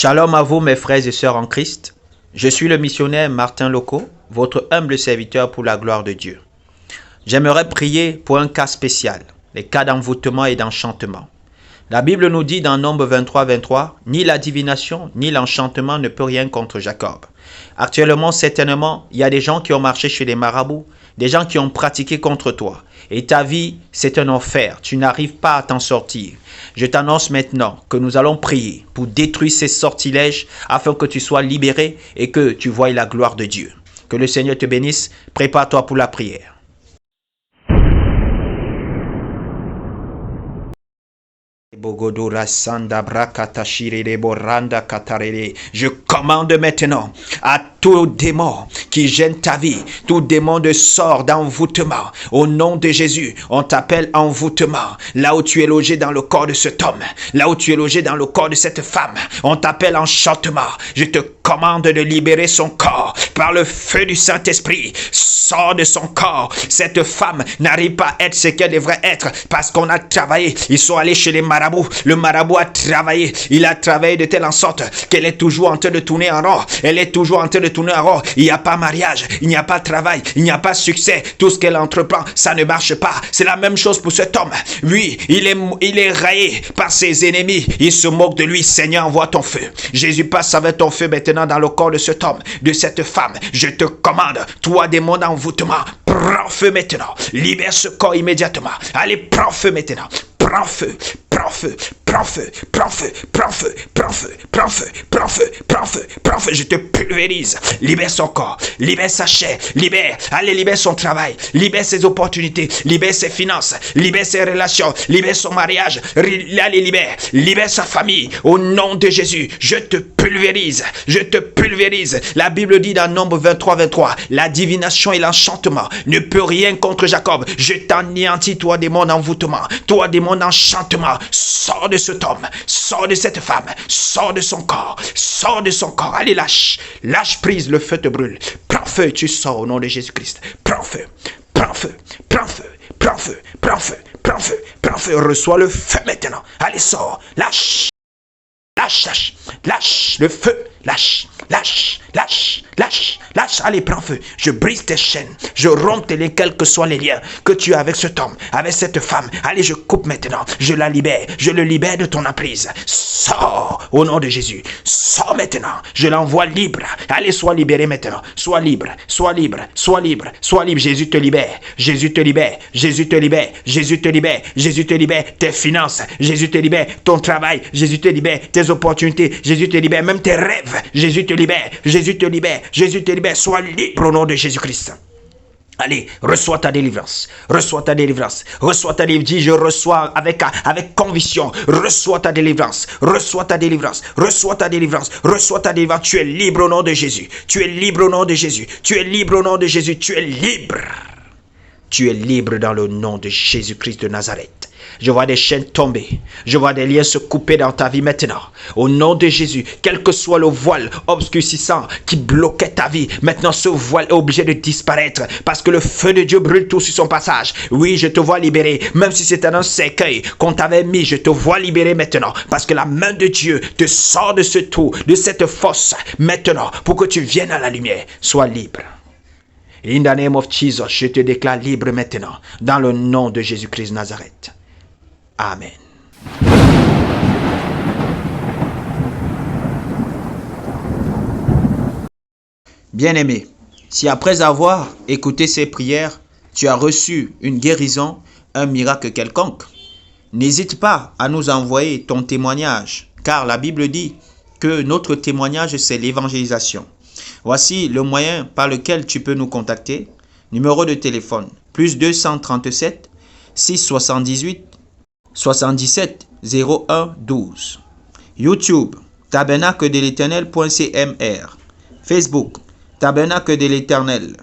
Shalom à vous mes frères et sœurs en Christ. Je suis le missionnaire Martin Loco, votre humble serviteur pour la gloire de Dieu. J'aimerais prier pour un cas spécial, les cas d'envoûtement et d'enchantement. La Bible nous dit dans Nombre 23, ni la divination ni l'enchantement ne peut rien contre Jacob. Actuellement, certainement, il y a des gens qui ont marché chez les marabouts, des gens qui ont pratiqué contre toi. Et ta vie, c'est un enfer. Tu n'arrives pas à t'en sortir. Je t'annonce maintenant que nous allons prier pour détruire ces sortilèges afin que tu sois libéré et que tu voies la gloire de Dieu. Que le Seigneur te bénisse. Prépare-toi pour la prière. Je commande maintenant à tout démon qui gêne ta vie, tout démon de sort d'envoûtement. Au nom de Jésus, on t'appelle envoûtement. Là où tu es logé dans le corps de cet homme, là où tu es logé dans le corps de cette femme, on t'appelle enchantement. Je te commande de libérer son corps par le feu du Saint-Esprit. Sors de son corps. Cette femme n'arrive pas à être ce qu'elle devrait être parce qu'on a travaillé. Ils sont allés chez les marabouts. Le marabout a travaillé. Il a travaillé de telle en sorte qu'elle est toujours en train de tourner en rond. Elle est toujours en train de tourner en rond. Il n'y a pas mariage. Il n'y a pas travail. Il n'y a pas succès. Tout ce qu'elle entreprend, ça ne marche pas. C'est la même chose pour cet homme. Lui, il est raillé par ses ennemis. Il se moque de lui. Seigneur, envoie ton feu. Jésus, passe avec ton feu maintenant dans le corps de cet homme, de cette femme. Je te commande, toi démon d'envoûtement, prends feu maintenant. Libère ce corps immédiatement. Allez, prends feu maintenant. Prends feu, prends feu, prends feu, prends feu, prends feu, prends feu, prends feu, prends feu, prends feu, prends feu. Je te pulvérise. Libère son corps, libère sa chair, libère. Allez, libère son travail, libère ses opportunités, libère ses finances, libère ses relations, libère son mariage. Allez, libère sa famille. Au nom de Jésus, je te pulvérise, je te pulvérise. La Bible dit dans Nombre 23, la divination et l'enchantement ne peut rien contre Jacob. Je t'anéantis, toi démon d'envoûtement, toi démon d'enchantement. Sors de cet homme, sors de cette femme, sors de son corps, sors de son corps. Allez, lâche prise, le feu te brûle. Prends feu, tu sors au nom de Jésus-Christ. Prends feu, prends feu, prends feu, prends feu, prends feu, prends feu, prends feu. Reçois le feu maintenant. Allez, sors, lâche le feu, lâche. Allez, prends feu. Je brise tes chaînes, je romps tes liens, quels que soient les liens que tu as avec cet homme, avec cette femme. Allez, je coupe maintenant, je la libère, je le libère de ton emprise. Sors au nom de Jésus, sors maintenant, je l'envoie libre. Allez, sois libéré maintenant, sois libre. Jésus te libère, Jésus te libère, Jésus te libère, Jésus te libère, Jésus te libère tes finances, Jésus te libère ton travail, Jésus te libère tes opportunités, Jésus te libère même tes rêves, Jésus te libère, Jésus te libère, Jésus te libère. Sois libre au nom de Jésus-Christ. Allez, reçois ta délivrance. Reçois ta délivrance. Reçois ta délivrance. Dis, je reçois avec conviction. Reçois ta délivrance. Reçois ta délivrance. Reçois ta délivrance. Reçois ta délivrance. Tu es libre au nom de Jésus. Tu es libre au nom de Jésus. Tu es libre au nom de Jésus. Tu es libre. Tu es libre dans le nom de Jésus-Christ de Nazareth. Je vois des chaînes tomber. Je vois des liens se couper dans ta vie maintenant. Au nom de Jésus, quel que soit le voile obscurcissant qui bloquait ta vie, maintenant ce voile est obligé de disparaître parce que le feu de Dieu brûle tout sur son passage. Oui, je te vois libéré. Même si c'est un cercueil qu'on t'avait mis, je te vois libéré maintenant parce que la main de Dieu te sort de ce trou, de cette fosse maintenant pour que tu viennes à la lumière. Sois libre. In the name of Jesus, je te déclare libre maintenant dans le nom de Jésus-Christ de Nazareth. Amen. Bien-aimé, si après avoir écouté ces prières, tu as reçu une guérison, un miracle quelconque, n'hésite pas à nous envoyer ton témoignage, car la Bible dit que notre témoignage, c'est l'évangélisation. Voici le moyen par lequel tu peux nous contacter. Numéro de téléphone, plus 237 678 77 01 12. YouTube, tabernacle de l'éternel.cmr. Facebook, tabernacle de l'éternel.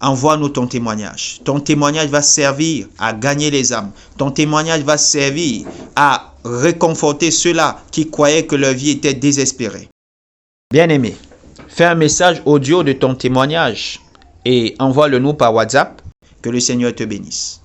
Envoie-nous ton témoignage. Ton témoignage va servir à gagner les âmes. Ton témoignage va servir à réconforter ceux-là qui croyaient que leur vie était désespérée. Bien-aimé, fais un message audio de ton témoignage et envoie-le nous par WhatsApp. Que le Seigneur te bénisse.